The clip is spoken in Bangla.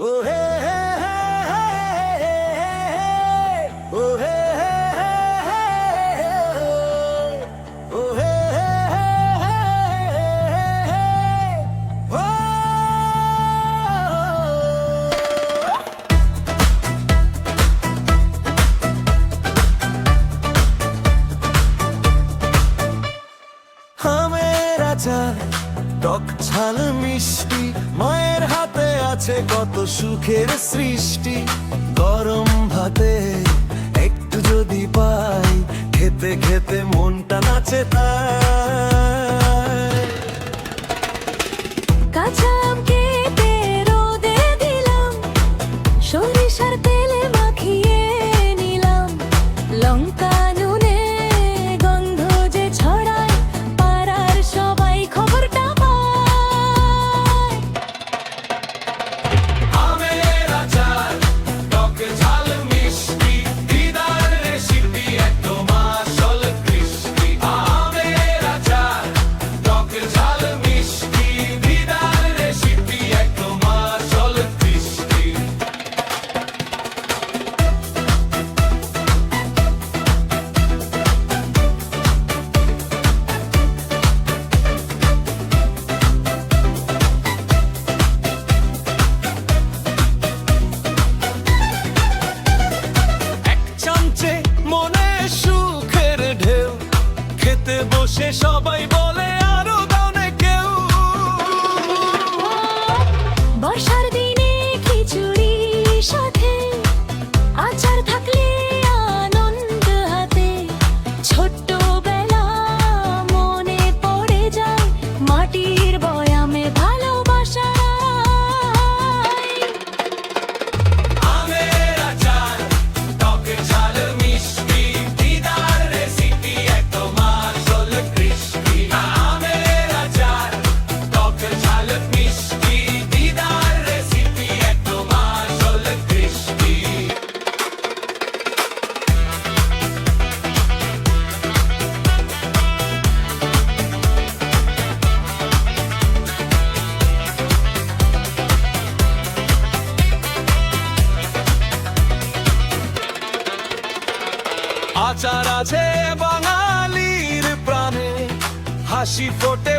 Oh hey hey hey hey hey. Oh hey hey hey hey. Oh hey hey hey hey. Oh. আমের আচার টক ঝাল মিষ্টি মায়ের হাতে আছে কত সুখের সৃষ্টি। গরম ভাতে একটু যদি পাই খেতে খেতে মনটা নাচে তাই। কাঁচা আম কেটে রোদে দিলাম, সরিষার তেলে মাখিয়ে নিলাম, লঙ্কা নুনে গন্ধ যে ছড়ায় পাড়ার সবাই খবরটা পায়। আমের আচার টক ঝাল মিষ্টি দিদার রেসিপি একদম আসল কৃষ্টি। আমের আচার টক ঝাল মিষ্টি দিদার রেসিপি একদম আসল কৃষ্টি। এক চামচে মনে সুখের ঢেউ খেতে বসে সবাই বলে আরো দানে কেউ। বর্ষার দিনে খিচুড়ি সাথে আচার থাকলে আনন্দ হাতে। ছোট্টবেলা মনে পড়ে যায় মাটির বয়ামে ভালোবাসা। আমের আচার টক ঝাল মিষ্টি দিদার রেসিপি একদম আসল কৃষ্টি। আমের আচার টক ঝাল মিষ্টি দিদার রেসিপি একদম আসল কৃষ্টি। আচার আছে বাঙালির প্রাণে, হাসি ফোটে